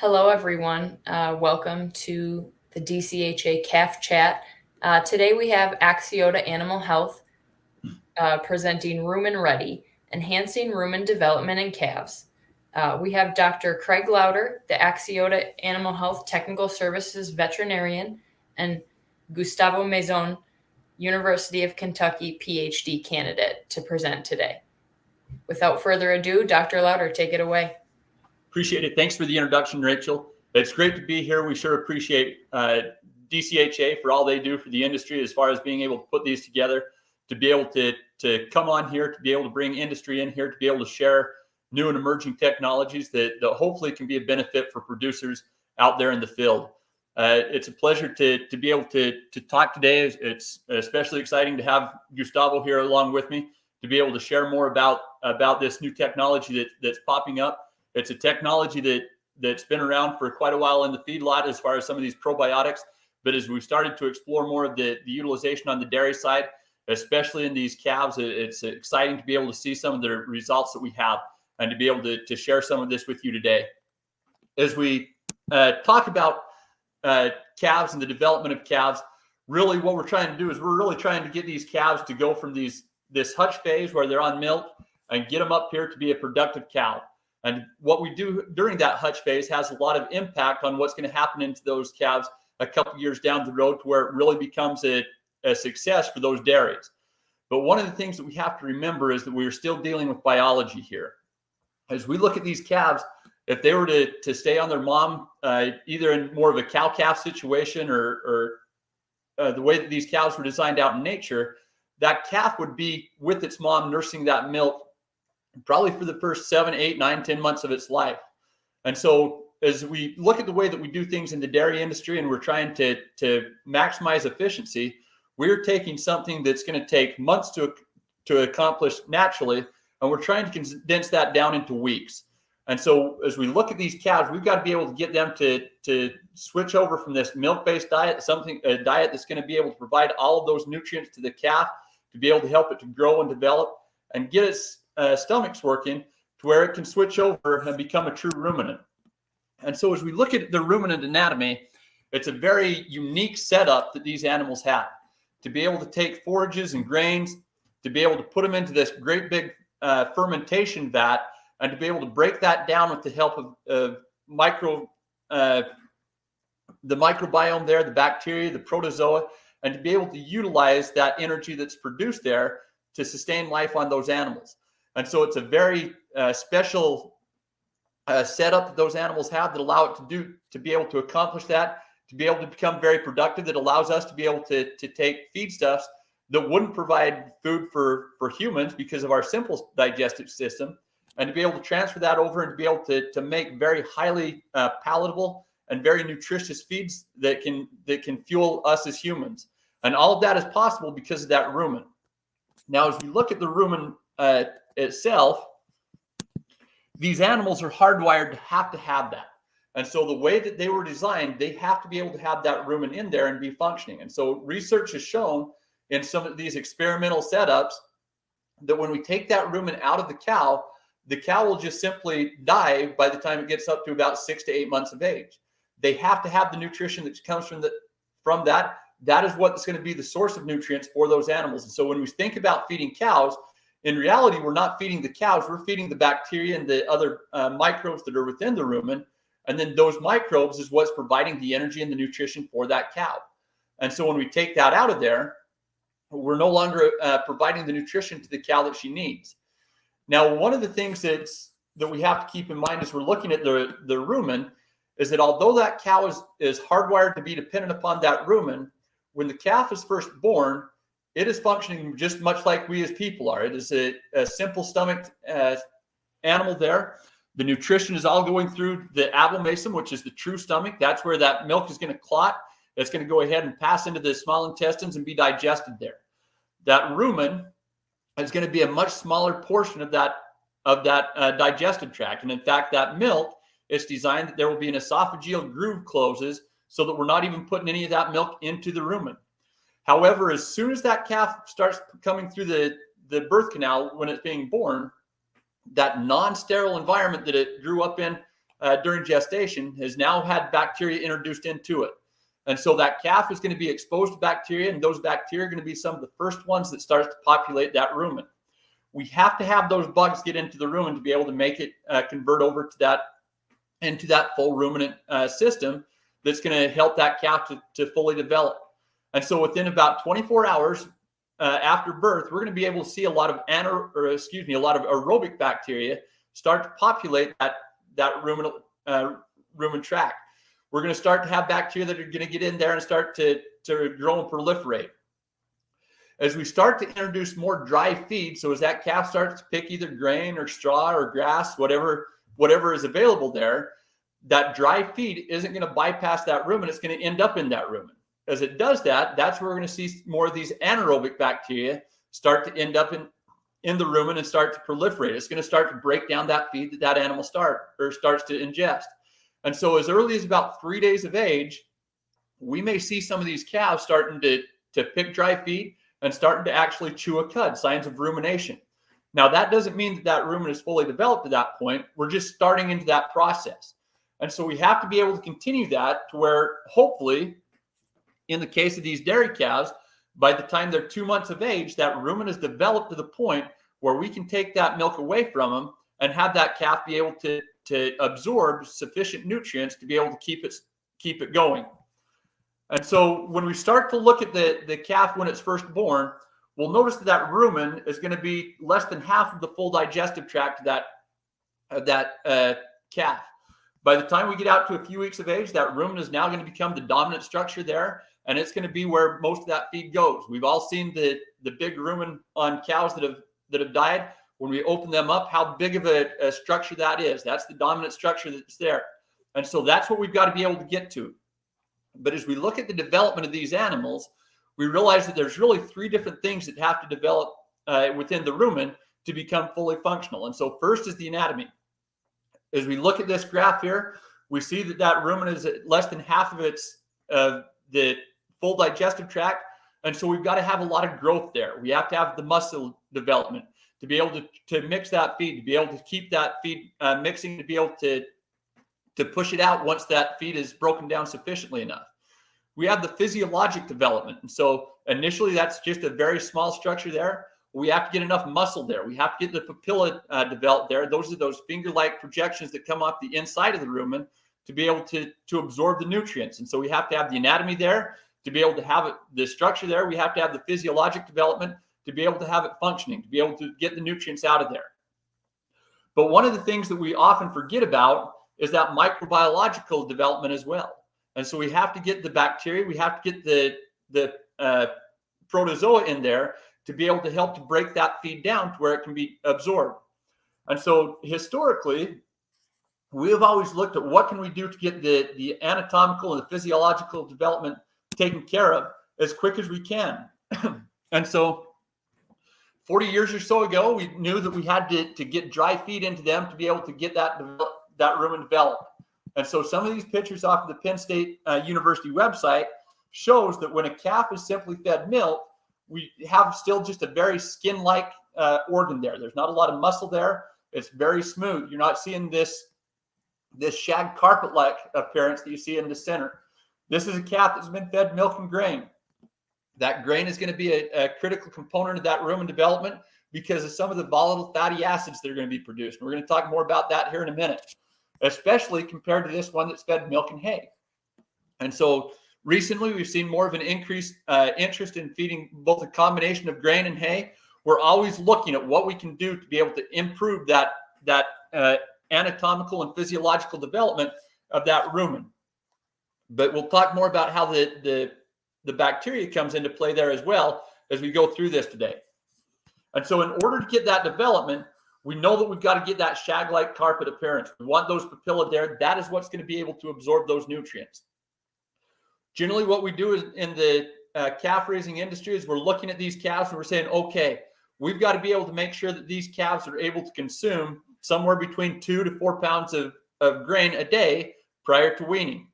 Hello, everyone. Welcome to the DCHA Calf Chat. Today we have Axiota Animal Health presenting Rumen Ready, Enhancing Rumen Development in Calves. We have Dr. Craig Lauder, the Axiota Animal Health Technical Services Veterinarian, and Gustavo Maison, University of Kentucky PhD candidate, to present today. Without further ado, Dr. Lauder, take it away. Appreciate it. Thanks for the introduction, Rachel. It's great to be here. We sure appreciate DCHA for all they do for the industry as far as being able to put these together, to be able to come on here, to be able to bring industry in here, to be able to share new and emerging technologies that hopefully can be a benefit for producers out there in the field. It's a pleasure to be able to talk today. It's especially exciting to have Gustavo here along with me to be able to share more about this new technology that's popping up. It's a technology that's been around for quite a while in the feedlot as far as some of these probiotics. But as we've started to explore more of the utilization on the dairy side, especially in these calves, it's exciting to be able to see some of the results that we have and to be able to share some of this with you today. As we talk about calves and the development of calves, really what we're trying to do is we're really trying to get these calves to go from this hutch phase where they're on milk and get them up here to be a productive cow. And what we do during that hutch phase has a lot of impact on what's going to happen into those calves a couple of years down the road to where it really becomes a success for those dairies. But one of the things that we have to remember is that we're still dealing with biology here. As we look at these calves, if they were to stay on their mom, either in more of a cow-calf situation or the way that these calves were designed out in nature, that calf would be with its mom nursing that milk probably for the first 7, 8, 9, 10 months of its life. And so as we look at the way that we do things in the dairy industry and we're trying to maximize efficiency, we're taking something that's going to take months to accomplish naturally, and we're trying to condense that down into weeks. And so as we look at these calves, we've got to be able to get them to switch over from this milk-based diet, a diet that's going to be able to provide all of those nutrients to the calf, to be able to help it to grow and develop and get its stomach's working to where it can switch over and become a true ruminant. And so as we look at the ruminant anatomy, it's a very unique setup that these animals have. To be able to take forages and grains, to be able to put them into this great big fermentation vat, and to be able to break that down with the help of the microbiome there, the bacteria, the protozoa, and to be able to utilize that energy that's produced there to sustain life on those animals. And so it's a very special setup that those animals have that allow it to be able to accomplish that, to be able to become very productive, that allows us to be able to take feedstuffs that wouldn't provide food for humans because of our simple digestive system, and to be able to transfer that over and to be able to make very highly palatable and very nutritious feeds that can fuel us as humans. And all of that is possible because of that rumen. Now, as we look at the rumen itself, these animals are hardwired to have that. And so the way that they were designed, they have to be able to have that rumen in there and be functioning. And so research has shown in some of these experimental setups that when we take that rumen out of the cow will just simply die by the time it gets up to about 6 to 8 months of age. They have to have the nutrition that comes from that. That is what's going to be the source of nutrients for those animals. And so when we think about feeding cows, in reality, we're not feeding the cows, we're feeding the bacteria and the other microbes that are within the rumen. And then those microbes is what's providing the energy and the nutrition for that cow. And so when we take that out of there, we're no longer providing the nutrition to the cow that she needs. Now, one of the things that we have to keep in mind as we're looking at the rumen is that although that cow is hardwired to be dependent upon that rumen, when the calf is first born, it is functioning just much like we as people are. It is a simple stomached animal there. The nutrition is all going through the abomasum, which is the true stomach. That's where that milk is going to clot. It's going to go ahead and pass into the small intestines and be digested there. That rumen is going to be a much smaller portion of that digestive tract. And in fact, that milk is designed that there will be an esophageal groove closes so that we're not even putting any of that milk into the rumen. However, as soon as that calf starts coming through the birth canal when it's being born, that non-sterile environment that it grew up in during gestation has now had bacteria introduced into it. And so that calf is going to be exposed to bacteria, and those bacteria are going to be some of the first ones that starts to populate that rumen. We have to have those bugs get into the rumen to be able to make it convert over to that, into that full ruminant system that's going to help that calf to fully develop. And so within about 24 hours after birth, we're going to be able to see a lot of aerobic bacteria start to populate that rumen tract. We're going to start to have bacteria that are going to get in there and start to grow and proliferate. As we start to introduce more dry feed, so as that calf starts to pick either grain or straw or grass, whatever is available there, that dry feed isn't going to bypass that rumen. It's going to end up in that rumen. As it does that, that's where we're going to see more of these anaerobic bacteria start to end up in the rumen and start to proliferate. It's going to start to break down that feed that animal starts to ingest. And so as early as about 3 days of age, we may see some of these calves starting to pick dry feed and starting to actually chew a cud, signs of rumination. Now, that doesn't mean that rumen is fully developed at that point. We're just starting into that process. And so we have to be able to continue that to where, hopefully, in the case of these dairy calves, by the time they're 2 months of age, that rumen is developed to the point where we can take that milk away from them and have that calf be able to absorb sufficient nutrients to be able to keep it going. And so when we start to look at the calf when it's first born, we'll notice that rumen is going to be less than half of the full digestive tract of that calf. By the time we get out to a few weeks of age, that rumen is now going to become the dominant structure there, and it's going to be where most of that feed goes. We've all seen the big rumen on cows that have died. When we open them up, how big of a structure that is. That's the dominant structure that's there. And so that's what we've got to be able to get to. But as we look at the development of these animals, we realize that there's really 3 different things that have to develop within the rumen to become fully functional. And so first is the anatomy. As we look at this graph here, we see that rumen is at less than half of the full digestive tract. And so we've got to have a lot of growth there. We have to have the muscle development to be able to mix that feed, to be able to keep that feed mixing, to be able to push it out once that feed is broken down sufficiently enough. We have the physiologic development. And so initially that's just a very small structure there. We have to get enough muscle there. We have to get the papilla developed there. Those are those finger-like projections that come off the inside of the rumen to be able to absorb the nutrients. And so we have to have the anatomy there to be able to have the structure there. We have to have the physiologic development to be able to have it functioning, to be able to get the nutrients out of there. But one of the things that we often forget about is that microbiological development as well. And so we have to get the bacteria, we have to get the protozoa in there to be able to help to break that feed down to where it can be absorbed. And so historically, we have always looked at what can we do to get the anatomical and the physiological development taken care of as quick as we can. And so 40 years or so ago, we knew that we had to get dry feed into them to be able to get that rumen developed. And so some of these pictures off of the Penn State University website shows that when a calf is simply fed milk, we have still just a very skin-like organ there. There's not a lot of muscle there. It's very smooth. You're not seeing this shag carpet-like appearance that you see in the center. This is a calf that's been fed milk and grain. That grain is going to be a critical component of that rumen development because of some of the volatile fatty acids that are going to be produced. We're going to talk more about that here in a minute, especially compared to this one that's fed milk and hay. And so recently, we've seen more of an increased interest in feeding both a combination of grain and hay. We're always looking at what we can do to be able to improve that anatomical and physiological development of that rumen. But we'll talk more about how the bacteria comes into play there as well as we go through this today. And so in order to get that development, we know that we've got to get that shag-like carpet appearance. We want those papilla there. That is what's going to be able to absorb those nutrients. Generally, what we do is in the calf raising industry is we're looking at these calves and we're saying, okay, we've got to be able to make sure that these calves are able to consume somewhere between 2 to 4 pounds of grain a day prior to weaning.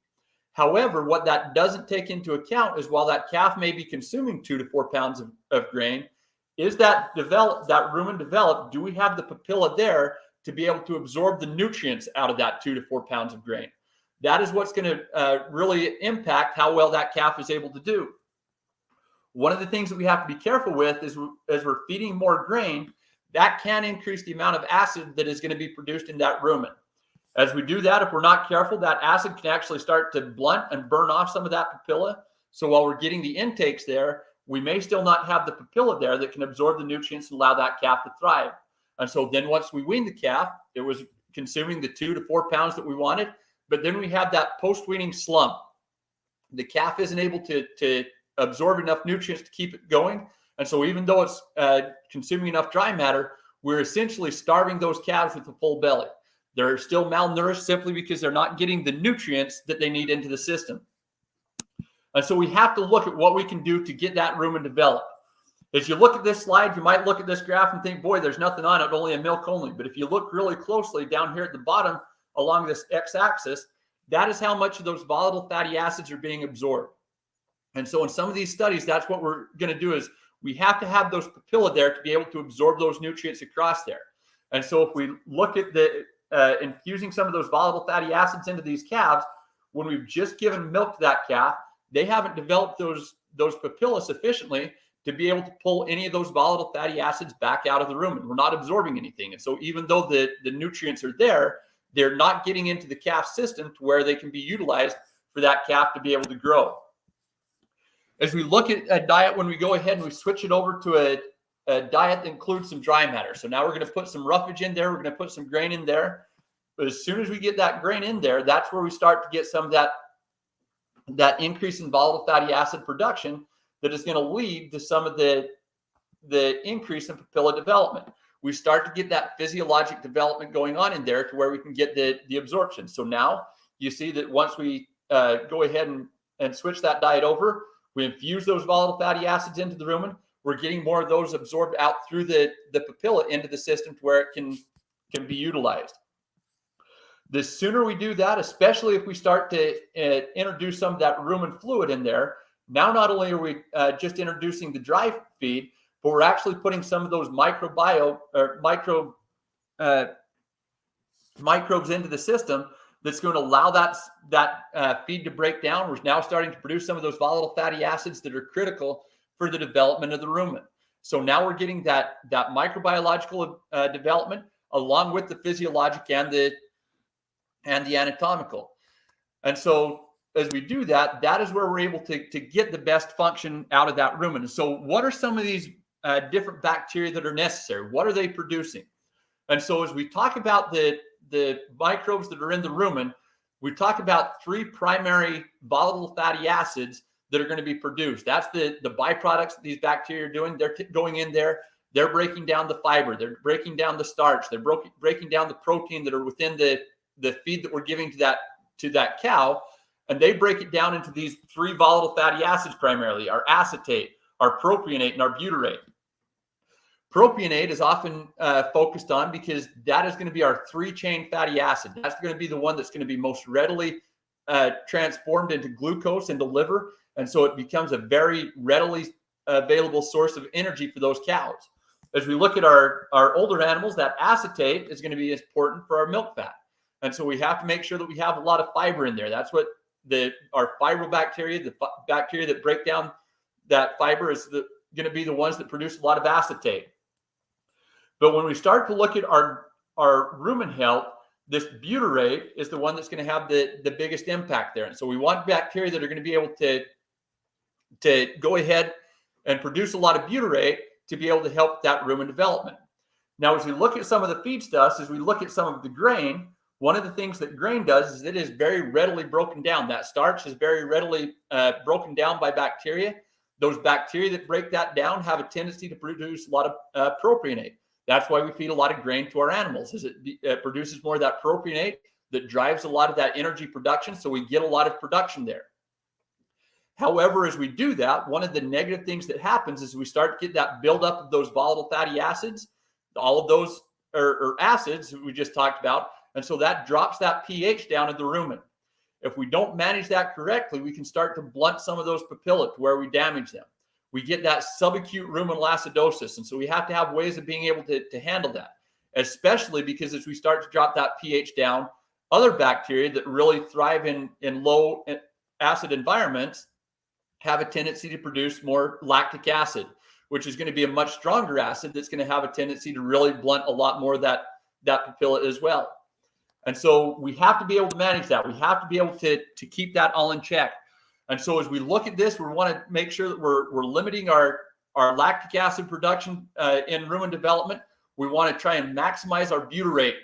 However, what that doesn't take into account is while that calf may be consuming 2 to 4 pounds of grain, is that rumen developed? Do we have the papilla there to be able to absorb the nutrients out of that 2 to 4 pounds of grain. That is what's going to really impact how well that calf is able to do. One of the things that we have to be careful with is as we're feeding more grain, that can increase the amount of acid that is going to be produced in that rumen. As we do that, if we're not careful, that acid can actually start to blunt and burn off some of that papilla. So while we're getting the intakes there, we may still not have the papilla there that can absorb the nutrients and allow that calf to thrive. And so then once we wean the calf, it was consuming the 2 to 4 pounds that we wanted, but then we have that post-weaning slump. The calf isn't able to absorb enough nutrients to keep it going. And so even though it's consuming enough dry matter, we're essentially starving those calves with a full belly. They're still malnourished simply because they're not getting the nutrients that they need into the system. And so we have to look at what we can do to get that rumen developed. As you look at this slide, you might look at this graph and think, boy, there's nothing on it, only a milk only. But if you look really closely down here at the bottom along this x-axis, that is how much of those volatile fatty acids are being absorbed. And so in some of these studies, that's what we're going to do is we have to have those papilla there to be able to absorb those nutrients across there. And so if we look at the infusing some of those volatile fatty acids into these calves, when we've just given milk to that calf, they haven't developed those papilla sufficiently to be able to pull any of those volatile fatty acids back out of the rumen. We're not absorbing anything. And so even though the nutrients are there, they're not getting into the calf system to where they can be utilized for that calf to be able to grow. As we look at a diet, when we go ahead and we switch it over to a diet that includes some dry matter. So now we're going to put some roughage in there. We're going to put some grain in there. But as soon as we get that grain in there, that's where we start to get some of that increase in volatile fatty acid production that is going to lead to some of the increase in papilla development. We start to get that physiologic development going on in there to where we can get the absorption. So now you see that once we go ahead and switch that diet over, we infuse those volatile fatty acids into the rumen. We're getting more of those absorbed out through the papilla into the system to where it can be utilized. The sooner we do that, especially if we start to introduce some of that rumen fluid in there, now not only are we just introducing the dry feed, but we're actually putting some of those microbes into the system that's going to allow that feed to break down. We're now starting to produce some of those volatile fatty acids that are critical for the development of the rumen. So now we're getting that microbiological development along with the physiologic and the anatomical. And so as we do that, that is where we're able to get the best function out of that rumen. And so what are some of these different bacteria that are necessary? What are they producing? And so as we talk about the microbes that are in the rumen, we talk about 3 primary volatile fatty acids that are going to be produced. That's the byproducts that these bacteria are doing. They're going in there. They're breaking down the fiber. They're breaking down the starch. They're breaking down the protein that are within the feed that we're giving to that cow. And they break it down into these 3 volatile fatty acids primarily, our acetate, our propionate, and our butyrate. Propionate is often focused on because that is going to be our 3-chain fatty acid. That's going to be the one that's going to be most readily transformed into glucose in the liver. And so it becomes a very readily available source of energy for those cows. As we look at our older animals, that acetate is going to be important for our milk fat. And so we have to make sure that we have a lot of fiber in there. That's what our fibrobacteria, the bacteria that break down that fiber, is going to be the ones that produce a lot of acetate. But when we start to look at our rumen health, this butyrate is the one that's going to have the biggest impact there. And so we want bacteria that are going to be able to go ahead and produce a lot of butyrate to be able to help that rumen development. Now, as we look at some of the feedstuffs, as we look at some of the grain, one of the things that grain does is it is very readily broken down. That starch is very readily broken down by bacteria. Those bacteria that break that down have a tendency to produce a lot of propionate. That's why we feed a lot of grain to our animals, is it produces more of that propionate that drives a lot of that energy production. So we get a lot of production there. However, as we do that, one of the negative things that happens is we start to get that buildup of those volatile fatty acids. All of those are acids that we just talked about. And so that drops that pH down in the rumen. If we don't manage that correctly, we can start to blunt some of those papilla to where we damage them. We get that subacute ruminal acidosis. And so we have to have ways of being able to handle that. especially because as we start to drop that pH down, other bacteria that really thrive in low acid environments have a tendency to produce more lactic acid, which is going to be a much stronger acid that's going to have a tendency to really blunt a lot more of that papilla as well. And so we have to be able to manage that. We have to be able to keep that all in check. And so as we look at this, we want to make sure that we're limiting our lactic acid production in rumen development. We want to try and maximize our butyrate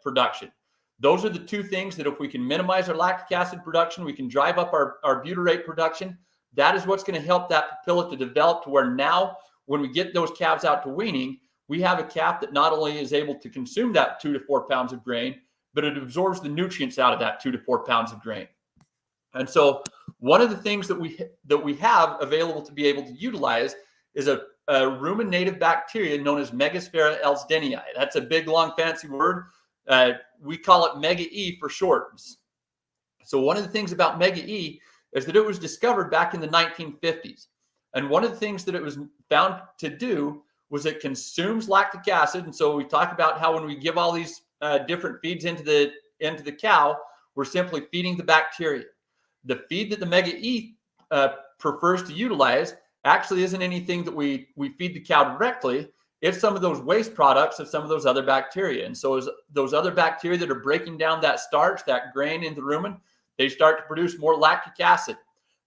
production. Those are the two things that if we can minimize our lactic acid production, we can drive up our butyrate production. That is what's going to help that papilla to develop to where now when we get those calves out to weaning, we have a calf that not only is able to consume that 2 to 4 pounds of grain, but it absorbs the nutrients out of that 2 to 4 pounds of grain. And so one of the things that we have available to be able to utilize is a rumen native bacteria known as Megasphaera elsdenii. That's a big, long, fancy word. We call it Mega E for short. So one of the things about Mega E is that it was discovered back in the 1950s. And one of the things that it was found to do was it consumes lactic acid. And so we talk about how when we give all these different feeds into the cow, we're simply feeding the bacteria. The feed that the Mega E prefers to utilize actually isn't anything that we feed the cow directly. It's some of those waste products of some of those other bacteria. And so as those other bacteria that are breaking down that starch, that grain in the rumen, they start to produce more lactic acid.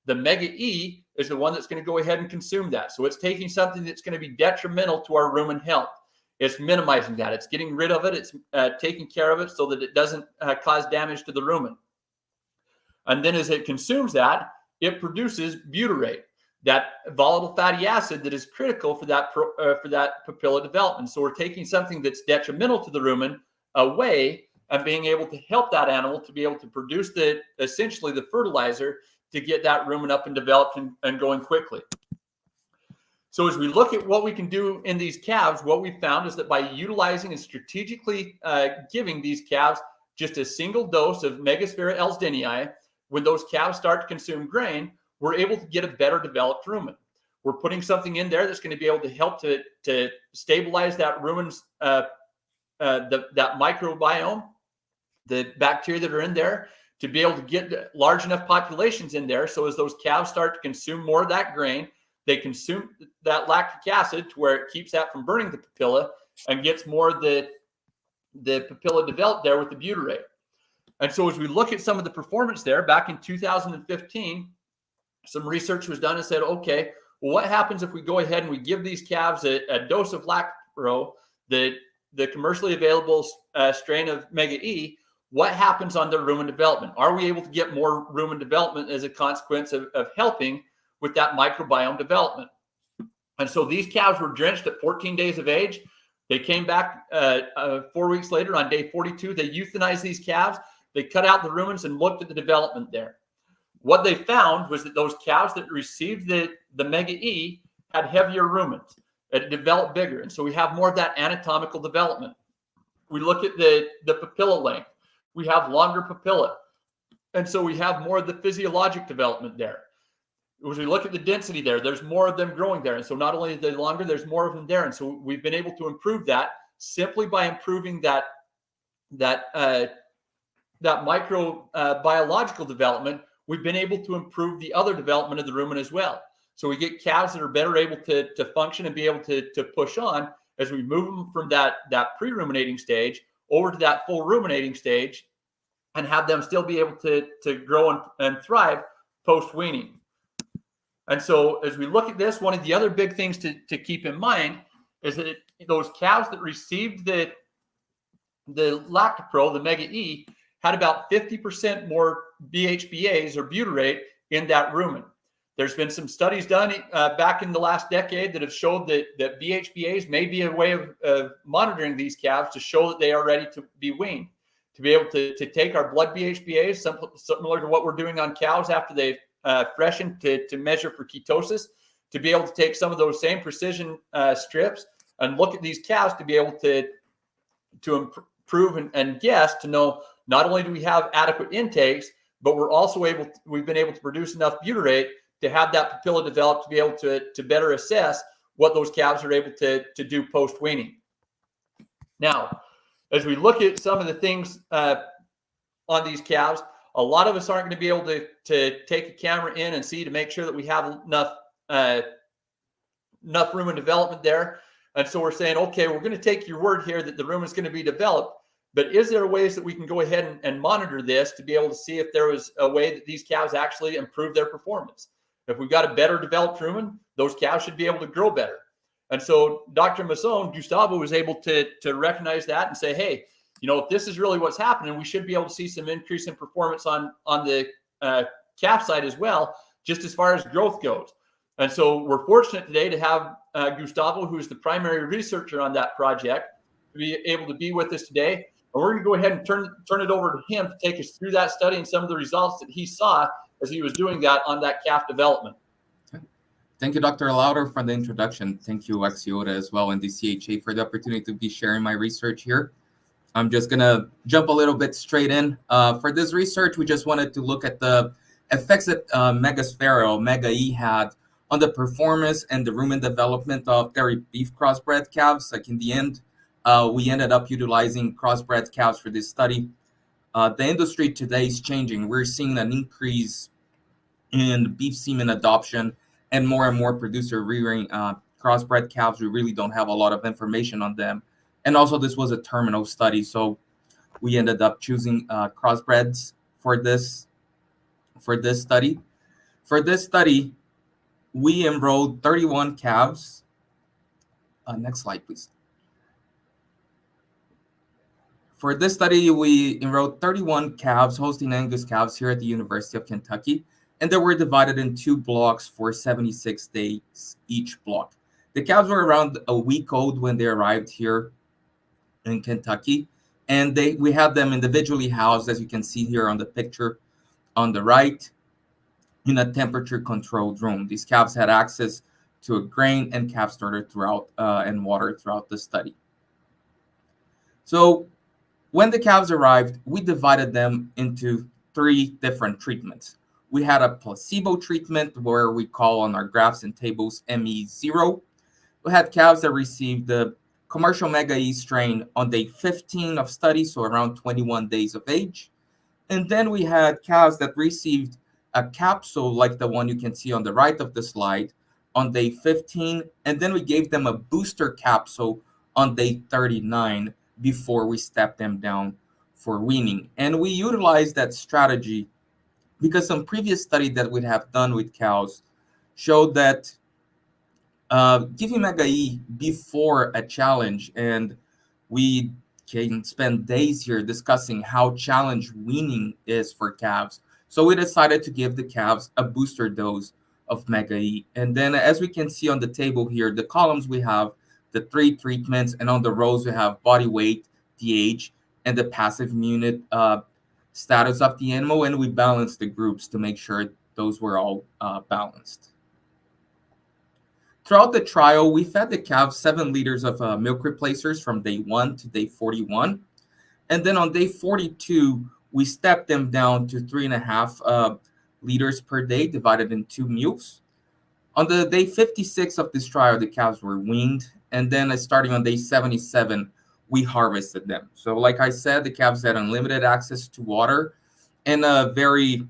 The Mega E is the one that's going to go ahead and consume that. So it's taking something that's going to be detrimental to our rumen health. It's minimizing that. It's getting rid of it. It's taking care of it so that it doesn't cause damage to the rumen. And then as it consumes that, it produces butyrate, that volatile fatty acid that is critical for that papilla development. So we're taking something that's detrimental to the rumen away and being able to help that animal to be able to produce essentially the fertilizer to get that rumen up and developed and going quickly. So as we look at what we can do in these calves, what we found is that by utilizing and strategically giving these calves just a single dose of Megasphaera elsdenii, when those calves start to consume grain, we're able to get a better developed rumen. We're putting something in there that's going to be able to help to stabilize that rumen's that microbiome, the bacteria that are in there, to be able to get large enough populations in there. So as those calves start to consume more of that grain, they consume that lactic acid to where it keeps that from burning the papilla and gets more of the papilla developed there with the butyrate. And so as we look at some of the performance there, back in 2015, some research was done and said, okay, well, what happens if we go ahead and we give these calves a dose of Lactapro, the commercially available strain of Mega E? What happens on their rumen development? Are we able to get more rumen development as a consequence of helping with that microbiome development? And so these calves were drenched at 14 days of age. They came back 4 weeks later on day 42. They euthanized these calves. They cut out the rumens and looked at the development there. What they found was that those calves that received the Mega E had heavier rumens. It developed bigger. And so we have more of that anatomical development. We look at the papilla length. We have longer papilla. And so we have more of the physiologic development there. As we look at the density there, there's more of them growing there. And so not only are they longer, there's more of them there. And so we've been able to improve that simply by improving that microbiological development. We've been able to improve the other development of the rumen as well. So we get calves that are better able to function and be able to push on as we move them from that pre-ruminating stage over to that full ruminating stage and have them still be able to grow and thrive post-weaning. And so as we look at this, one of the other big things to keep in mind is that those calves that received the Lactapro, the Mega E, had about 50% more BHBAs or butyrate in that rumen. There's been some studies done back in the last decade that have showed that BHBAs may be a way of monitoring these calves to show that they are ready to be weaned, to be able to take our blood BHBAs, similar to what we're doing on cows after they've freshened, to measure for ketosis, to be able to take some of those same precision strips and look at these calves to be able to improve and guess to know not only do we have adequate intakes, but we've been able to produce enough butyrate to have that papilla develop to be able to better assess what those calves are able to do post-weaning. Now, as we look at some of the things on these calves, a lot of us aren't going to be able to take a camera in and see to make sure that we have enough rumen development there. And so we're saying, okay, we're going to take your word here that the rumen is going to be developed, but is there ways that we can go ahead and monitor this to be able to see if there was a way that these calves actually improve their performance? If we've got a better developed rumen, those calves should be able to grow better. And so Dr. Masson, Gustavo, was able to recognize that and say, hey, if this is really what's happening, we should be able to see some increase in performance on the calf side as well, just as far as growth goes. And so we're fortunate today to have Gustavo, who's the primary researcher on that project, to be able to be with us today. And we're going to go ahead and turn it over to him to take us through that study and some of the results that he saw as he was doing that on that calf development. Thank you, Dr. Lauder, for the introduction. Thank you, Axiota, as well, and DCHA for the opportunity to be sharing my research here. I'm just going to jump a little bit straight in. For this research, we just wanted to look at the effects that Megasphaero, Mega E, had on the performance and the rumen development of dairy beef crossbred calves. Like in the end, we ended up utilizing crossbred calves for this study. The industry today is changing. We're seeing an increase in beef semen adoption and more producer rearing crossbred calves. We really don't have a lot of information on them. And also this was a terminal study, so we ended up choosing crossbreds for this study. For this study, we enrolled 31 calves. Next slide, please. For this study, we enrolled 31 calves, Holstein Angus calves here at the University of Kentucky, and they were divided in 2 blocks for 76 days each block. The calves were around a week old when they arrived here in Kentucky, and we had them individually housed, as you can see here on the picture on the right, in a temperature-controlled room. These calves had access to a grain and calf starter throughout and water throughout the study. So when the calves arrived, we divided them into 3 different treatments. We had a placebo treatment where we call on our graphs and tables ME0. We had calves that received the commercial Mega E strain on day 15 of study, so around 21 days of age. And then we had calves that received a capsule like the one you can see on the right of the slide on day 15. And then we gave them a booster capsule on day 39 before we stepped them down for weaning. And we utilized that strategy because some previous study that we have done with cows showed that giving Mega E before a challenge, and we can spend days here discussing how challenge weaning is for calves. So we decided to give the calves a booster dose of Mega E. And then as we can see on the table here, the columns we have the 3 treatments, and on the rows we have body weight, the age, and the passive immune status of the animal, and we balanced the groups to make sure those were all balanced. Throughout the trial, we fed the calves 7 liters of milk replacers from day 1 to day 41. And then on day 42, we stepped them down to 3.5 liters per day, divided in 2 meals. On the day 56 of this trial, the calves were weaned. And then starting on day 77, we harvested them. So like I said, the calves had unlimited access to water and a very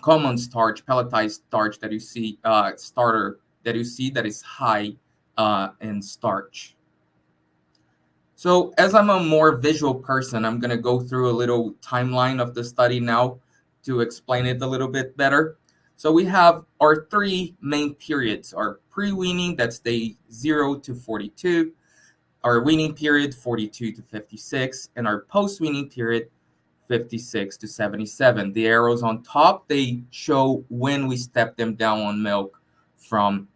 common starch, pelletized starch that you see, starter that you see that is high in starch. So as I'm a more visual person, I'm going to go through a little timeline of the study now to explain it a little bit better. So we have our 3 main periods: our pre-weaning, that's day 0 to 42, our weaning period 42 to 56, and our post-weaning period 56 to 77. The arrows on top, they show when we step them down on milk from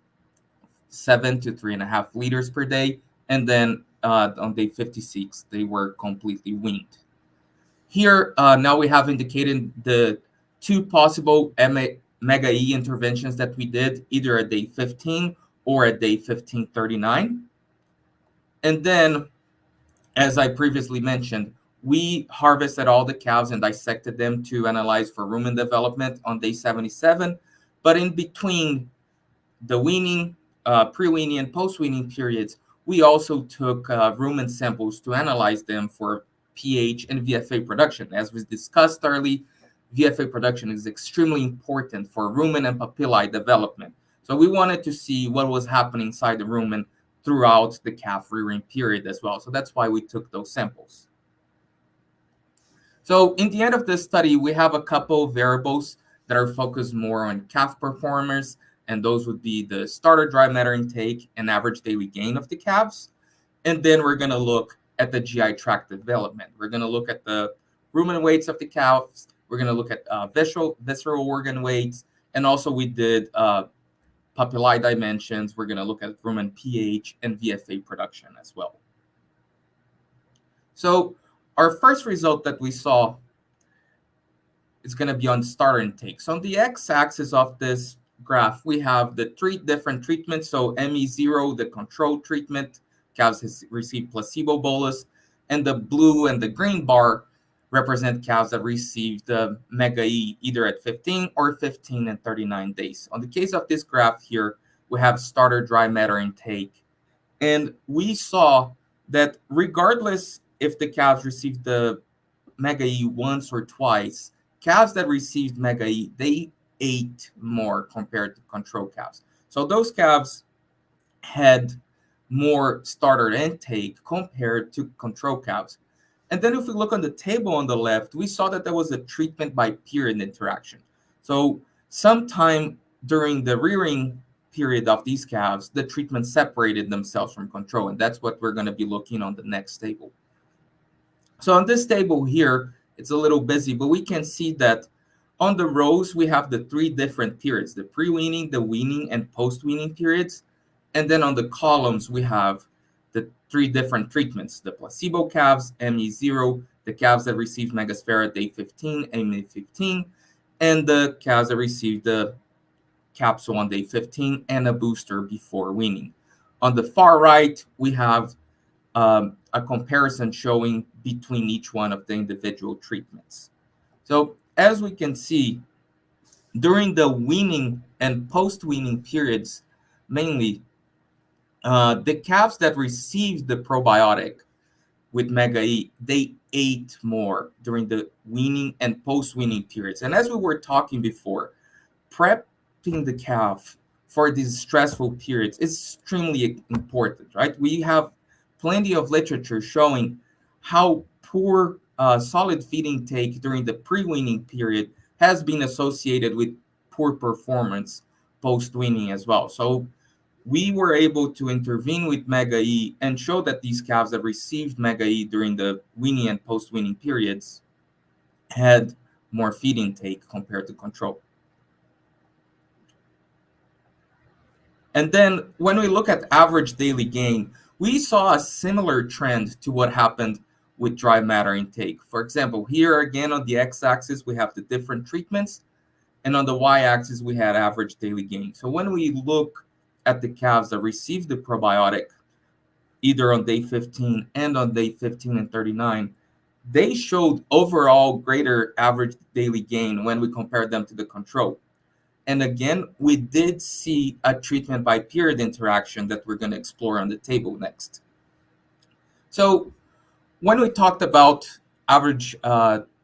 7 to 3.5 liters per day, and then on day 56 they were completely weaned. Here now we have indicated the 2 possible Mega E interventions that we did, either at day 15 or at day 1539. And then, as I previously mentioned, we harvested all the calves and dissected them to analyze for rumen development on day 77. But in between the weaning, pre-weaning, and post-weaning periods, we also took rumen samples to analyze them for pH and VFA production. As we discussed earlier, VFA production is extremely important for rumen and papillae development. So we wanted to see what was happening inside the rumen throughout the calf rearing period as well. So that's why we took those samples. So in the end of this study, we have a couple of variables that are focused more on calf performers, and those would be the starter dry matter intake and average daily gain of the calves. And then we're going to look at the GI tract development. We're going to look at the rumen weights of the calves. We're going to look at visceral organ weights. And also we did papillae dimensions. We're going to look at rumen pH and VFA production as well. So our first result that we saw is going to be on starter intake. So on the x-axis of this graph, we have the 3 different treatments. So ME0, the control treatment, calves has received placebo bolus, and the blue and the green bar represent calves that received the Mega E either at 15 or 15 and 39 days. On the case of this graph here, we have starter dry matter intake. And we saw that regardless if the calves received the Mega E once or twice, calves that received Mega E, they ate more compared to control calves. So those calves had more starter intake compared to control calves. And then if we look on the table on the left, we saw that there was a treatment by period interaction. So sometime during the rearing period of these calves, the treatment separated themselves from control. And that's what we're going to be looking on the next table. So on this table here, it's a little busy, but we can see that on the rows, we have the 3 different periods, the pre-weaning, the weaning, and post-weaning periods. And then on the columns, we have the 3 different treatments, the placebo calves, ME0, the calves that received Megasphere at day 15, ME15, and the calves that received the capsule on day 15 and a booster before weaning. On the far right, we have a comparison showing between each one of the individual treatments. So as we can see, during the weaning and post-weaning periods, mainly, the calves that received the probiotic with Mega E, they ate more during the weaning and post-weaning periods. And as we were talking before, prepping the calf for these stressful periods is extremely important, right? We have plenty of literature showing how poor solid feed intake during the pre-weaning period has been associated with poor performance post-weaning as well. So we were able to intervene with Mega E and show that these calves that received Mega E during the weaning and post-weaning periods had more feed intake compared to control. And then when we look at average daily gain, we saw a similar trend to what happened with dry matter intake. For example, here again on the x-axis, we have the different treatments, and on the y-axis, we had average daily gain. So when we look at the calves that received the probiotic, either on day 15 and on day 15 and 39, they showed overall greater average daily gain when we compared them to the control. And again, we did see a treatment by period interaction that we're going to explore on the table next. So when we talked about average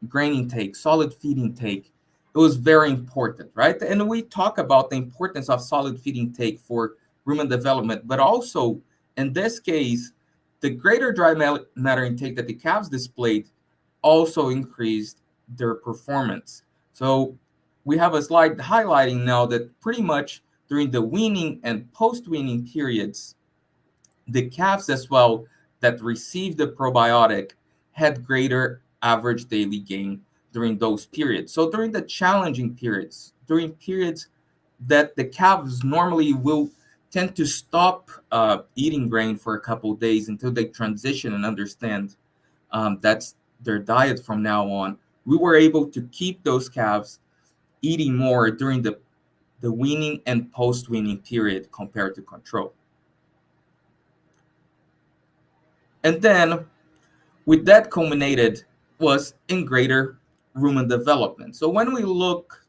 grain intake, solid feed intake, it was very important, right? And we talk about the importance of solid feed intake for rumen development, but also in this case, the greater dry matter intake that the calves displayed also increased their performance. So we have a slide highlighting now that pretty much during the weaning and post-weaning periods, the calves as well that received the probiotic had greater average daily gain during those periods. So during the challenging periods, during periods that the calves normally will tend to stop eating grain for a couple of days until they transition and understand that's their diet from now on, we were able to keep those calves eating more during the weaning and post-weaning period compared to control. And then with that culminated was in greater rumen development. So when we look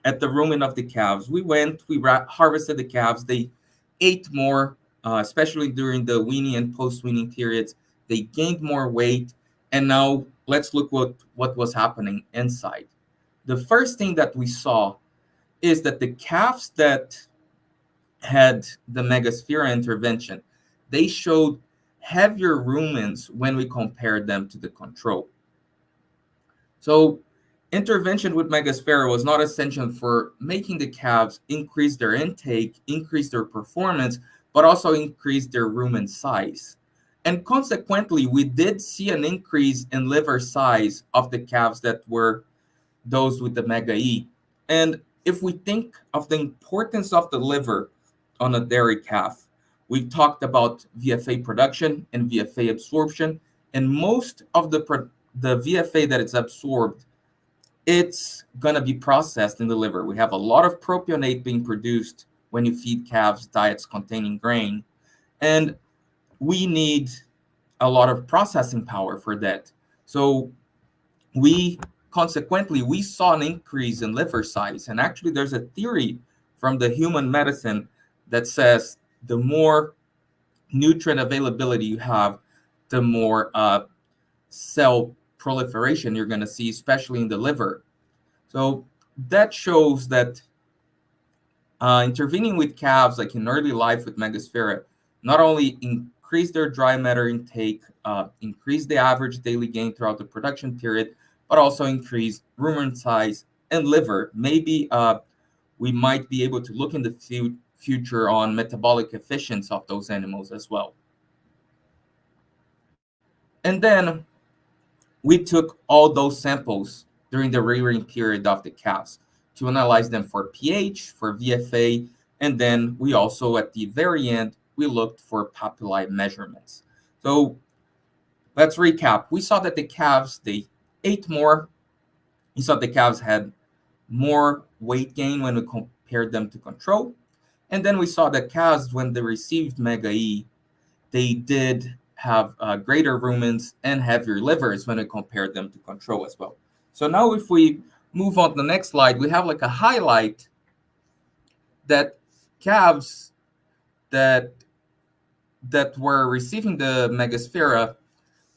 at the rumen of the calves, we harvested the calves, they ate more especially during the weaning and post-weaning periods. They gained more weight. And now let's look what was happening inside. The first thing that we saw is that the calves that had the Megasphere intervention, they showed heavier rumens when we compared them to the control. So intervention with Megasphere was not essential for making the calves increase their intake, increase their performance, but also increase their rumen size. And consequently, we did see an increase in liver size of the calves that were those with the Mega E. And if we think of the importance of the liver on a dairy calf, we've talked about VFA production and VFA absorption, and most of the VFA that is absorbed, it's going to be processed in the liver. We have a lot of propionate being produced when you feed calves diets containing grain, and we need a lot of processing power for that. So consequently, we saw an increase in liver size. And actually, there's a theory from the human medicine that says the more nutrient availability you have, the more cell proliferation you're going to see, especially in the liver. So that shows that intervening with calves, like in early life with Megasphere, not only increase their dry matter intake, increase the average daily gain throughout the production period, but also increase rumen size and liver. Maybe we might be able to look in the future on metabolic efficiency of those animals as well. And then we took all those samples during the rearing period of the calves to analyze them for pH, for VFA, and then we also, at the very end, we looked for papillae measurements. So let's recap. We saw that the calves, they ate more. We saw the calves had more weight gain when we compared them to control. And then we saw that calves, when they received Mega E, they did have greater rumens and heavier livers when we compared them to control as well. So now if we move on to the next slide, we have like a highlight that calves that were receiving the Megasphere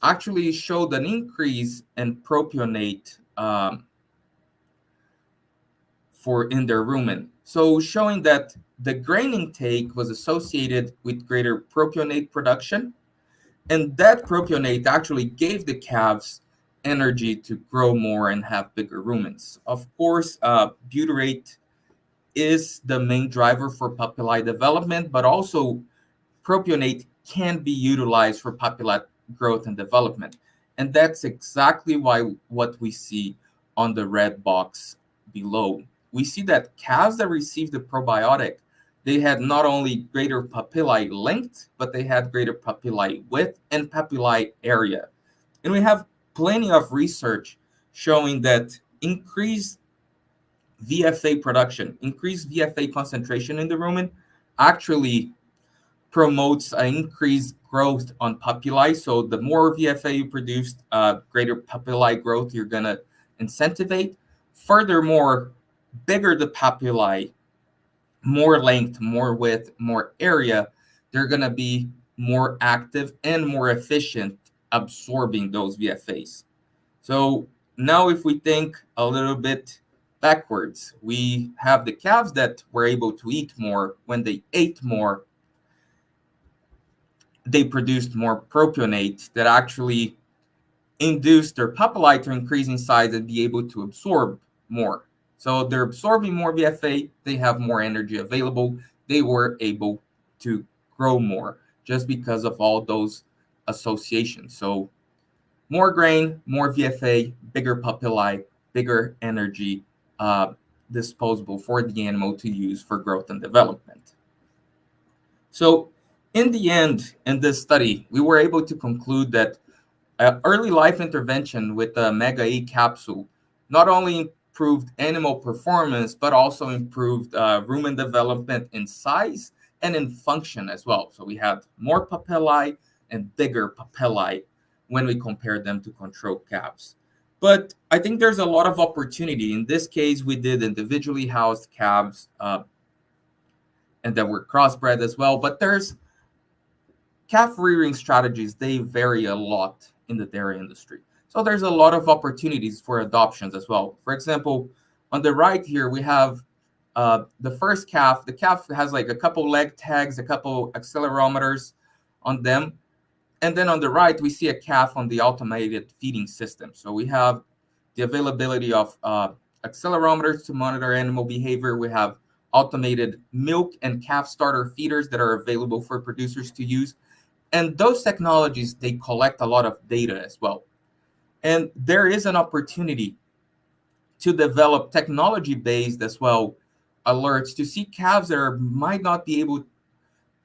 actually showed an increase in propionate in their rumen. So showing that the grain intake was associated with greater propionate production, and that propionate actually gave the calves energy to grow more and have bigger rumens. Of course, butyrate is the main driver for papillae development, but also propionate can be utilized for papillae growth and development. And that's exactly what we see on the red box below. We see that calves that received the probiotic, they had not only greater papillae length, but they had greater papillae width and papillae area. And we have plenty of research showing that increased VFA production, increased VFA concentration in the rumen actually promotes an increased growth on papillae. So the more VFA you produce, greater papillae growth you're going to incentivate. Furthermore, bigger the papillae, more length, more width, more area, they're going to be more active and more efficient absorbing those VFAs. So now if we think a little bit backwards, we have the calves that were able to eat more. When they ate more, they produced more propionate that actually induced their papillae to increase in size and be able to absorb more. So they're absorbing more VFA, they have more energy available, they were able to grow more just because of all those associations. So more grain, more VFA, bigger papillae, bigger energy disposable for the animal to use for growth and development. So in the end, in this study, we were able to conclude that early life intervention with the Mega E capsule not only improved animal performance, but also improved rumen development in size and in function as well. So we had more papillae and bigger papillae when we compared them to control calves. But I think there's a lot of opportunity. In this case, we did individually housed calves and that were crossbred as well. But there's calf rearing strategies, they vary a lot in the dairy industry. So there's a lot of opportunities for adoptions as well. For example, on the right here, we have the first calf. The calf has like a couple leg tags, a couple accelerometers on them. And then on the right, we see a calf on the automated feeding system. So we have the availability of accelerometers to monitor animal behavior. We have automated milk and calf starter feeders that are available for producers to use. And those technologies, they collect a lot of data as well. And there is an opportunity to develop technology-based as well alerts to see calves that might not be able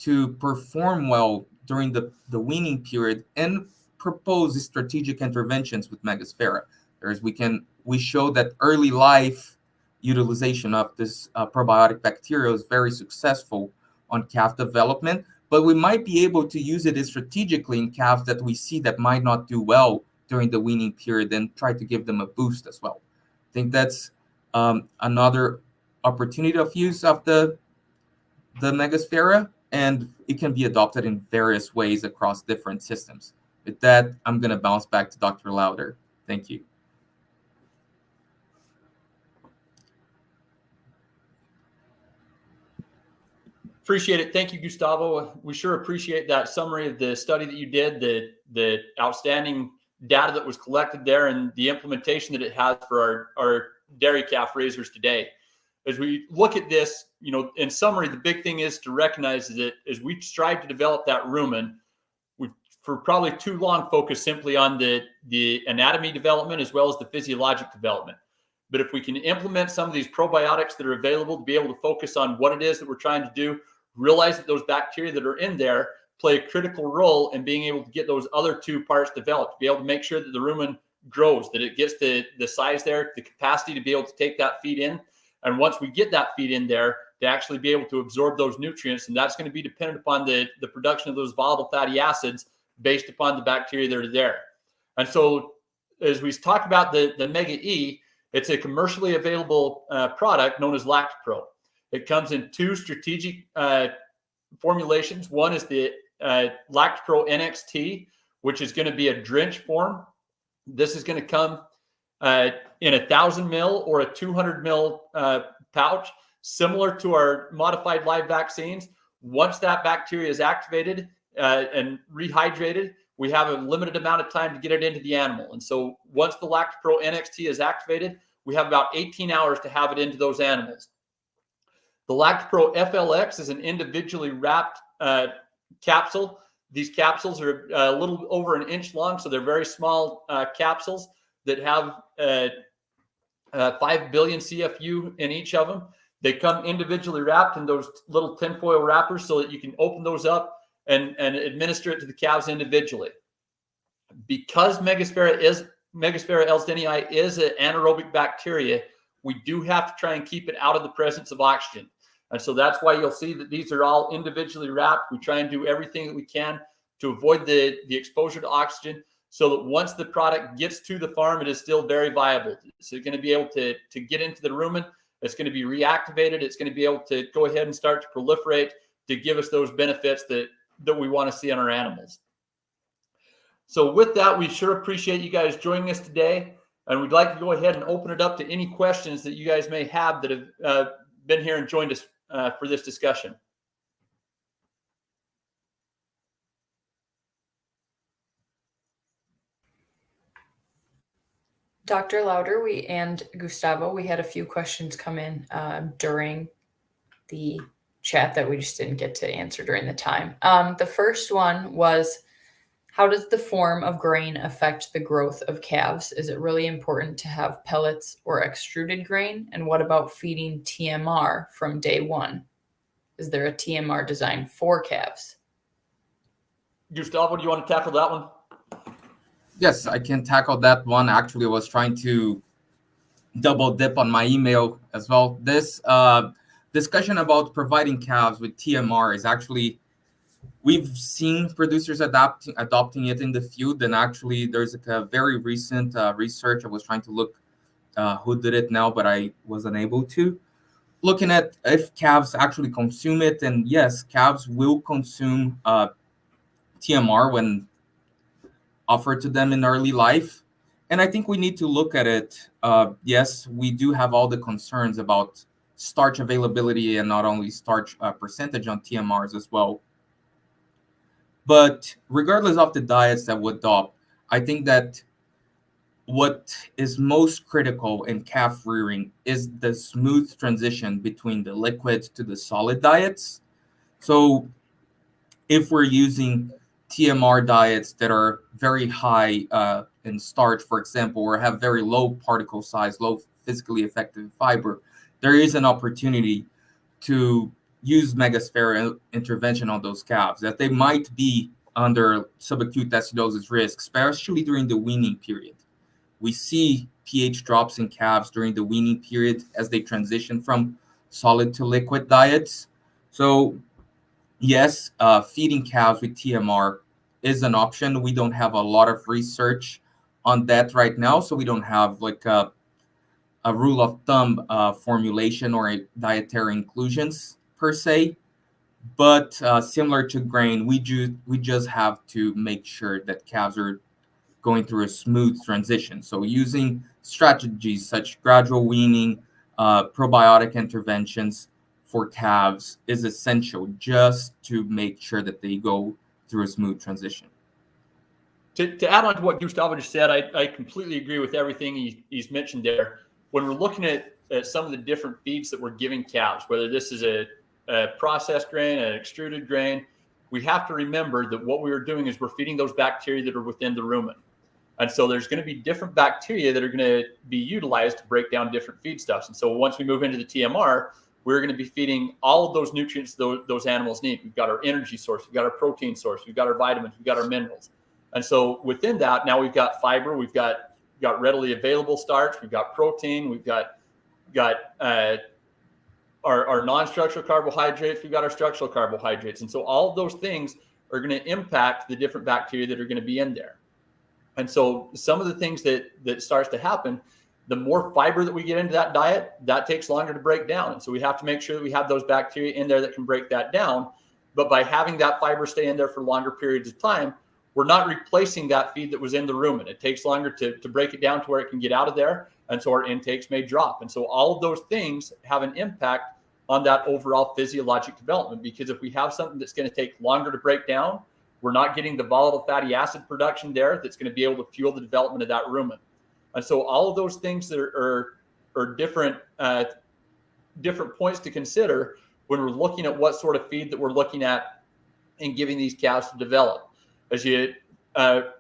to perform well during the weaning period and propose strategic interventions with Megasphaera. Whereas we show that early life utilization of this probiotic bacteria is very successful on calf development, but we might be able to use it strategically in calves that we see that might not do well during the weaning period and try to give them a boost as well. I think that's another opportunity of use of the Megasphaera, and it can be adopted in various ways across different systems. With that, I'm going to bounce back to Dr. Lauder. Thank you. Appreciate it. Thank you, Gustavo. We sure appreciate that summary of the study that you did, the outstanding data that was collected there, and the implementation that it has for our dairy calf raisers today. As we look at this, in summary, the big thing is to recognize that as we strive to develop that rumen, we for probably too long focused simply on the anatomy development as well as the physiologic development. But if we can implement some of these probiotics that are available to be able to focus on what it is that we're trying to do, realize that those bacteria that are in there play a critical role in being able to get those other two parts developed, be able to make sure that the rumen grows, that it gets the size there, the capacity to be able to take that feed in. And once we get that feed in there, to actually be able to absorb those nutrients, and that's going to be dependent upon the production of those volatile fatty acids based upon the bacteria that are there. And so as we talk about the Mega E, it's a commercially available product known as LactoPro. It comes in two strategic formulations. One is the LactoPro NXT, which is going to be a drench form. This is going to come in 1,000 ml or a 200 ml pouch, similar to our modified live vaccines. Once that bacteria is activated and rehydrated, we have a limited amount of time to get it into the animal. And so once the LactoPro NXT is activated, we have about 18 hours to have it into those animals. The LactoPro FLX is an individually wrapped capsule. These capsules are a little over an inch long, so they're very small capsules that have 5 billion CFU in each of them. They come individually wrapped in those little tinfoil wrappers so that you can open those up and administer it to the calves individually. Because Megasphaera elsdenii is an anaerobic bacteria, we do have to try and keep it out of the presence of oxygen. And so that's why you'll see that these are all individually wrapped. We try and do everything that we can to avoid the exposure to oxygen so that once the product gets to the farm, it is still very viable. So you're going to be able to get into the rumen. It's going to be reactivated. It's going to be able to go ahead and start to proliferate to give us those benefits that we want to see on our animals. So with that, we sure appreciate you guys joining us today. And we'd like to go ahead and open it up to any questions that you guys may have that have been here and joined us for this discussion. Dr. Lauder, and Gustavo, we had a few questions come in during the chat that we just didn't get to answer during the time. The first one was, how does the form of grain affect the growth of calves? Is it really important to have pellets or extruded grain? And what about feeding TMR from day one? Is there a TMR designed for calves? Gustavo, do you want to tackle that one? Yes, I can tackle that one. Actually, I was trying to double dip on my email as well. This discussion about providing calves with TMR is actually, we've seen producers adopting it in the field. And actually, there's a very recent research. I was trying to look who did it now, but I wasn't able to. Looking at if calves actually consume it. And yes, calves will consume TMR when offered to them in early life. And I think we need to look at it. Yes, we do have all the concerns about starch availability and not only starch percentage on TMRs as well. But regardless of the diets that we adopt, I think that what is most critical in calf rearing is the smooth transition between the liquid to the solid diets. So if we're using TMR diets that are very high in starch, for example, or have very low particle size, low physically effective fiber, there is an opportunity to use megasphere intervention on those calves that they might be under subacute acidosis risk, especially during the weaning period. We see pH drops in calves during the weaning period as they transition from solid to liquid diets. So yes, feeding calves with TMR is an option. We don't have a lot of research on that right now, so we don't have like a rule of thumb formulation or a dietary inclusions per se. But similar to grain, we just have to make sure that calves are going through a smooth transition. So using strategies such gradual weaning, probiotic interventions for calves is essential just to make sure that they go through a smooth transition. To add on to what Gustavo just said, I completely agree with everything he's mentioned there. When we're looking at some of the different feeds that we're giving calves, whether this is a processed grain, an extruded grain, we have to remember that what we are doing is we're feeding those bacteria that are within the rumen. And so there's going to be different bacteria that are going to be utilized to break down different feedstuffs. And so once we move into the TMR, we're going to be feeding all of those nutrients those animals need. We've got our energy source, we've got our protein source, we've got our vitamins, we've got our minerals. And so within that, now we've got fiber, we've got readily available starch, we've got protein, we've got our non-structural carbohydrates, we've got our structural carbohydrates. And so all of those things are going to impact the different bacteria that are going to be in there. And so some of the things that starts to happen, the more fiber that we get into that diet, that takes longer to break down. And so we have to make sure that we have those bacteria in there that can break that down. But by having that fiber stay in there for longer periods of time, we're not replacing that feed that was in the rumen. It takes longer to break it down to where it can get out of there. And so our intakes may drop. And so all of those things have an impact on that overall physiologic development, because if we have something that's going to take longer to break down, we're not getting the volatile fatty acid production there that's going to be able to fuel the development of that rumen. And so all of those things that are different points to consider when we're looking at what sort of feed that we're looking at and giving these calves to develop. As you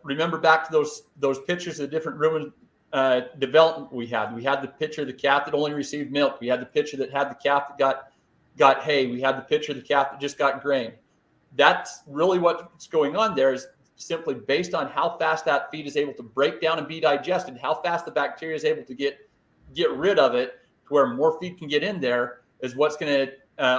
remember back to those pictures of the different rumen development we had the picture of the calf that only received milk. We had the picture that had the calf that got hay. We had the picture of the calf that just got grain. That's really what's going on there, is simply based on how fast that feed is able to break down and be digested, how fast the bacteria is able to get rid of it to where more feed can get in there, is what's going to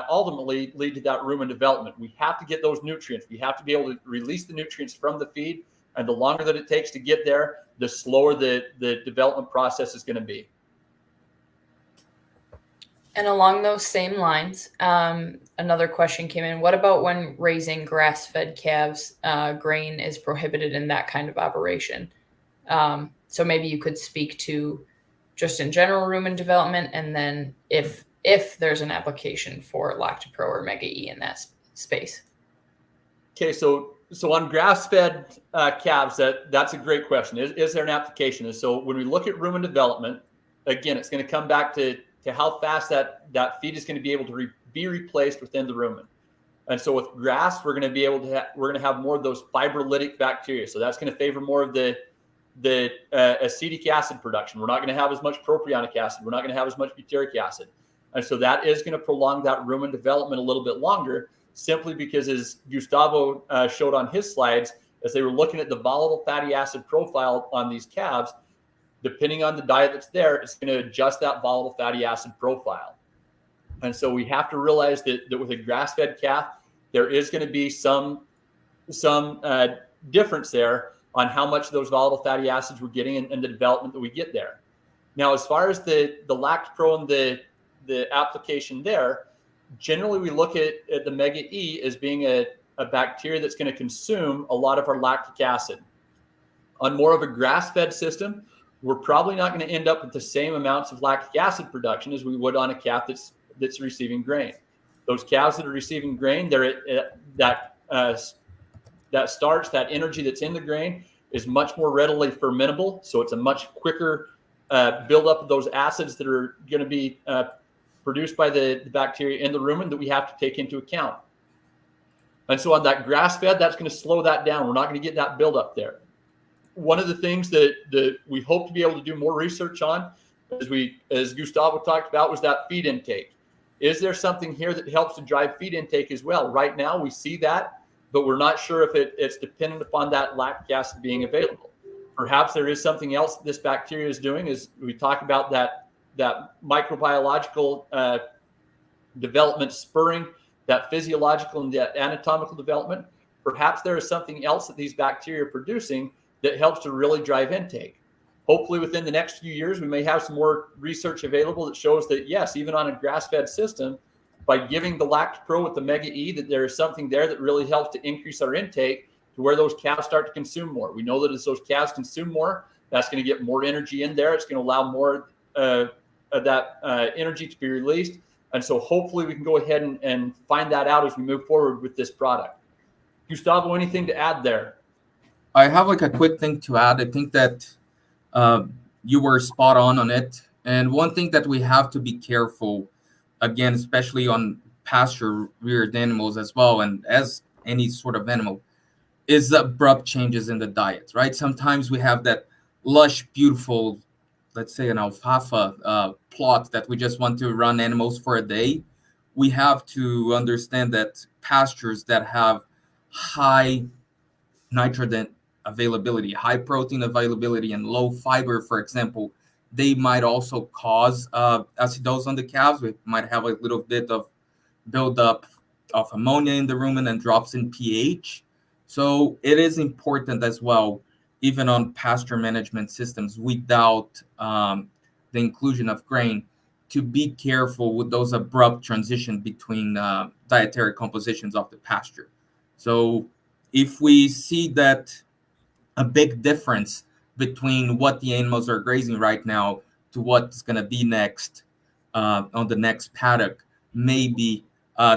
ultimately lead to that rumen development. We have to get those nutrients. We have to be able to release the nutrients from the feed. And the longer that it takes to get there, the slower the development process is going to be. And along those same lines, another question came in. What about when raising grass-fed calves? Grain is prohibited in that kind of operation. So maybe you could speak to just in general rumen development, and then if there's an application for Lactopro or Mega E in that space. Okay, so on grass-fed calves, that's a great question. Is there an application? And so when we look at rumen development, again, it's going to come back to how fast that feed is going to be able to be replaced within the rumen. And so with grass, we're going to have more of those fibrolytic bacteria. So that's going to favor more of the acetic acid production. We're not going to have as much propionic acid. We're not going to have as much butyric acid. And so that is going to prolong that rumen development a little bit longer, simply because, as Gustavo showed on his slides, as they were looking at the volatile fatty acid profile on these calves, depending on the diet that's there, it's going to adjust that volatile fatty acid profile. And so we have to realize that with a grass-fed calf, there is going to be some difference there on how much of those volatile fatty acids we're getting and the development that we get there. Now, as far as the Lactopro and the application there, generally we look at the Mega E as being a bacteria that's going to consume a lot of our lactic acid. On more of a grass-fed system, we're probably not going to end up with the same amounts of lactic acid production as we would on a calf that's receiving grain. Those calves that are receiving grain, that starch, that energy that's in the grain is much more readily fermentable. So it's a much quicker buildup of those acids that are going to be produced by the bacteria in the rumen that we have to take into account. And so on that grass-fed, that's going to slow that down. We're not going to get that buildup there. One of the things that we hope to be able to do more research on, as Gustavo talked about, was that feed intake. Is there something here that helps to drive feed intake as well? Right now, we see that, but we're not sure if it's dependent upon that lactic acid being available. Perhaps there is something else this bacteria is doing. As we talk about that microbiological development spurring that physiological and that anatomical development. Perhaps there is something else that these bacteria are producing that helps to really drive intake. Hopefully within the next few years, we may have some more research available that shows that, yes, even on a grass-fed system, by giving the Lactopro with the Mega E, that there is something there that really helps to increase our intake to where those calves start to consume more. We know that as those calves consume more, that's going to get more energy in there. It's going to allow more of that energy to be released. And so hopefully we can go ahead and find that out as we move forward with this product. Gustavo, anything to add there? I have like a quick thing to add. I think that you were spot on it. And one thing that we have to be careful, again, especially on pasture-reared animals as well, and as any sort of animal, is abrupt changes in the diet, right? Sometimes we have that lush, beautiful, let's say an alfalfa plot that we just want to run animals for a day. We have to understand that pastures that have high nitrogen availability, high protein availability, and low fiber, for example, they might also cause acidosis on the calves. We might have a little bit of buildup of ammonia in the rumen and drops in pH. So it is important as well, even on pasture management systems without the inclusion of grain, to be careful with those abrupt transitions between dietary compositions of the pasture. So if we see that a big difference between what the animals are grazing right now to what's going to be next on the next paddock, maybe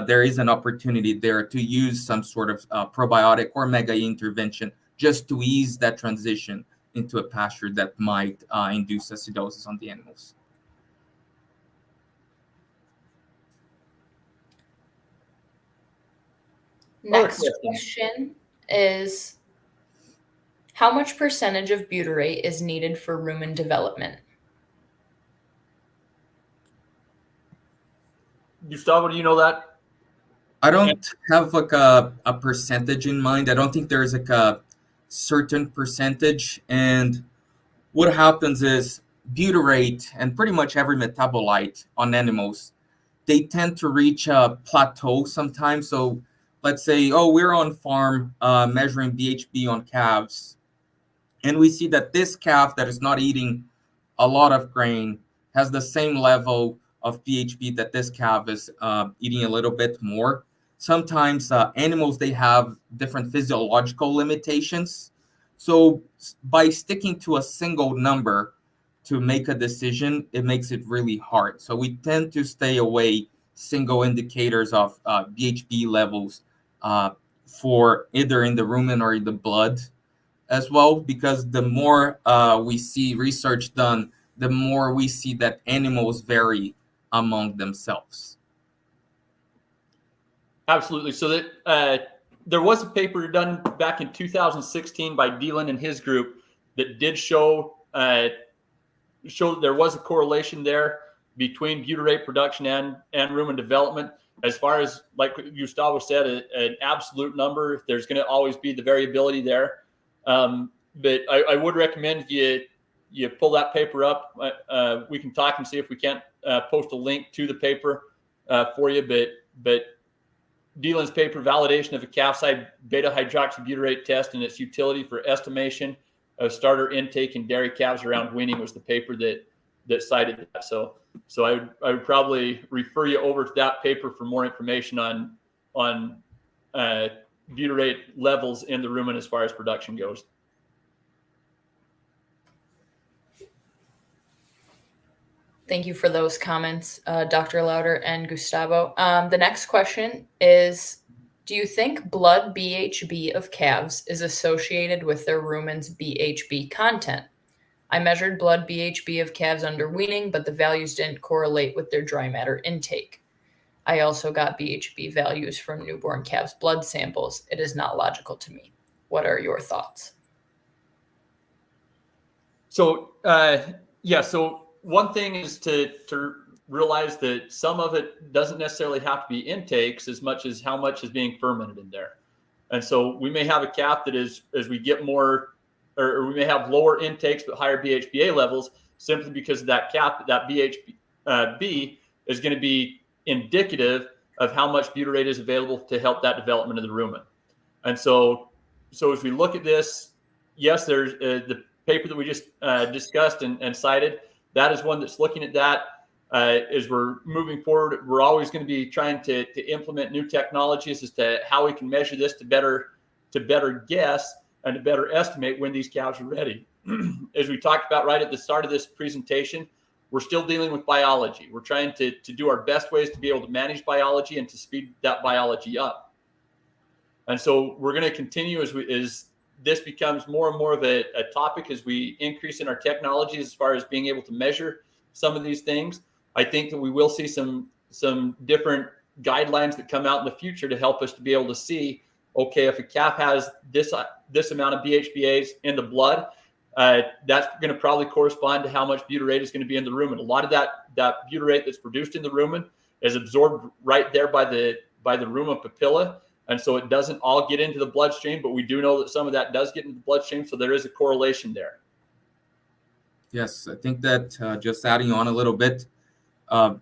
there is an opportunity there to use some sort of probiotic or Mega E intervention just to ease that transition into a pasture that might induce acidosis on the animals. Next question is, how much percentage of butyrate is needed for rumen development? Gustavo, do you know that? I don't have like a percentage in mind. I don't think there's like a certain percentage. And what happens is butyrate and pretty much every metabolite on animals, they tend to reach a plateau sometimes. So let's say, we're on farm measuring BHB on calves, and we see that this calf that is not eating a lot of grain has the same level of BHB that this calf is eating a little bit more. Sometimes animals, they have different physiological limitations. So by sticking to a single number to make a decision, it makes it really hard. So we tend to stay away single indicators of BHB levels for either in the rumen or in the blood as well, because the more we see research done, the more we see that animals vary among themselves. Absolutely. So that there was a paper done back in 2016 by Dylan and his group that did show that there was a correlation there between butyrate production and rumen development. As far as, like Gustavo said, an absolute number, there's going to always be the variability there. But I would recommend you pull that paper up. We can talk and see if we can't post a link to the paper for you. But Dylan's paper, Validation of a Calf-Side Beta-Hydroxybutyrate Test and its Utility for Estimation of Starter Intake in Dairy Calves Around Weaning, was the paper that cited that. So I would probably refer you over to that paper for more information on butyrate levels in the rumen as far as production goes. Thank you for those comments, Dr. Lauder and Gustavo. The next question is, do you think blood BHB of calves is associated with their rumen's BHB content? I measured blood BHB of calves under weaning, but the values didn't correlate with their dry matter intake. I also got BHB values from newborn calves' blood samples. It is not logical to me. What are your thoughts? So, so one thing is to realize that some of it doesn't necessarily have to be intakes as much as how much is being fermented in there. And so we may have a calf that is, as we get more, or we may have lower intakes but higher BHBA levels simply because of that calf, that BHB is going to be indicative of how much butyrate is available to help that development of the rumen. And so as we look at this, yes, there's the paper that we just discussed and cited. That is one that's looking at that. As we're moving forward, we're always going to be trying to implement new technologies as to how we can measure this to better guess and to better estimate when these calves are ready. As we talked about right at the start of this presentation, we're still dealing with biology. We're trying to do our best ways to be able to manage biology and to speed that biology up. And so we're going to continue as this becomes more and more of a topic as we increase in our technologies as far as being able to measure some of these things. I think that we will see some different guidelines that come out in the future to help us to be able to see, okay, if a calf has this amount of BHBAs in the blood, that's going to probably correspond to how much butyrate is going to be in the rumen. A lot of that butyrate that's produced in the rumen is absorbed right there by the rumen papilla. And so it doesn't all get into the bloodstream, but we do know that some of that does get into the bloodstream. So there is a correlation there. Yes, I think that just adding on a little bit,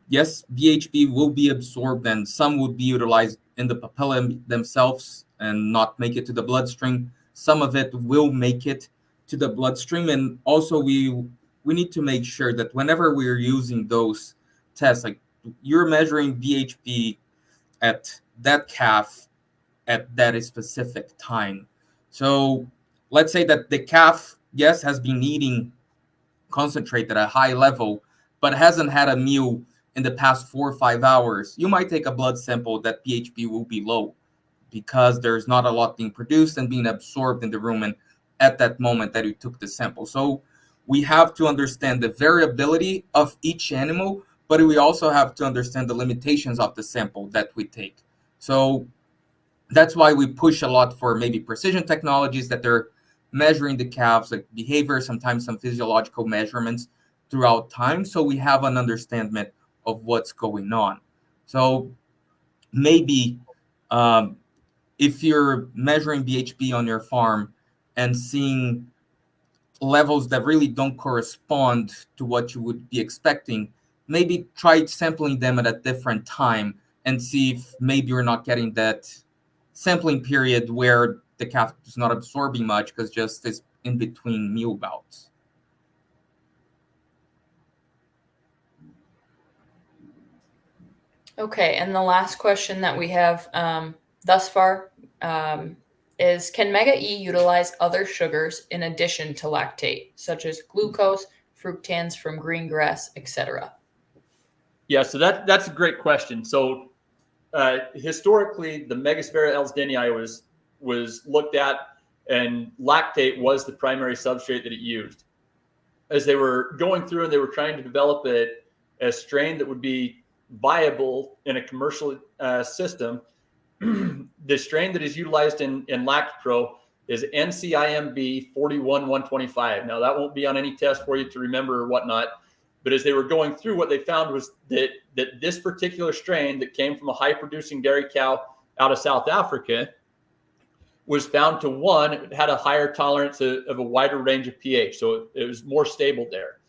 yes, BHB will be absorbed and some would be utilized in the papilla themselves and not make it to the bloodstream. Some of it will make it to the bloodstream. And also we need to make sure that whenever we're using those tests, like you're measuring BHB at that calf at that specific time. So let's say that the calf, yes, has been eating concentrate at a high level, but hasn't had a meal in the past 4 or 5 hours. You might take a blood sample that BHB will be low because there's not a lot being produced and being absorbed in the rumen at that moment that you took the sample. So we have to understand the variability of each animal, but we also have to understand the limitations of the sample that we take. So that's why we push a lot for maybe precision technologies that they're measuring the calves, like behavior, sometimes some physiological measurements throughout time. So we have an understanding of what's going on. So maybe if you're measuring BHB on your farm and seeing levels that really don't correspond to what you would be expecting, maybe try sampling them at a different time and see if maybe you're not getting that sampling period where the calf is not absorbing much because just is in between meal bouts. Okay, and the last question that we have thus far is, can Mega E utilize other sugars in addition to lactate, such as glucose, fructans from green grass, etc.? Yeah, so that's a great question. So historically, the Megasphaera elsdenii was looked at, and lactate was the primary substrate that it used. As they were going through and they were trying to develop a strain that would be viable in a commercial system, the strain that is utilized in LactPro is NCIMB 41125. Now, that won't be on any test for you to remember or whatnot, but as they were going through, what they found was that this particular strain that came from a high-producing dairy cow out of South Africa was found to, one, it had a higher tolerance of a wider range of pH, so it was more stable there.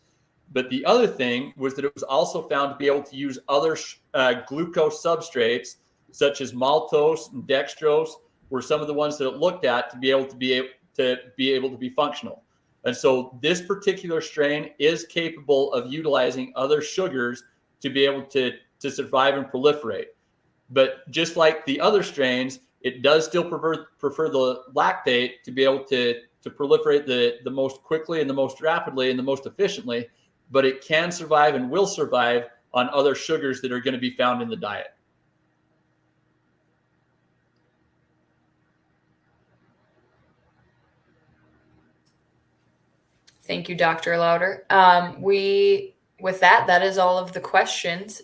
But the other thing was that it was also found to be able to use other glucose substrates, such as maltose and dextrose, were some of the ones that it looked at to be able to be functional. And so this particular strain is capable of utilizing other sugars to be able to survive and proliferate. But just like the other strains, It does still prefer the lactate to be able to proliferate the most quickly and the most rapidly and the most efficiently, but it can survive and will survive on other sugars that are going to be found in the diet. Thank you, Dr. Lauder. With that is all of the questions.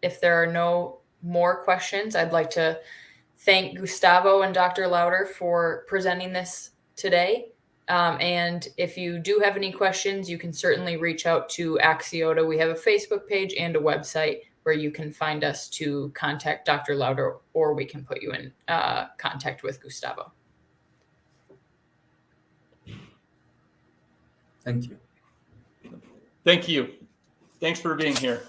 If there are no more questions, I'd like to thank Gustavo and Dr. Lauder for presenting this today. And if you do have any questions, you can certainly reach out to Axiota. We have a Facebook page and a website where you can find us to contact Dr. Lauder, or we can put you in contact with Gustavo. Thank you. Thank you. Thanks for being here.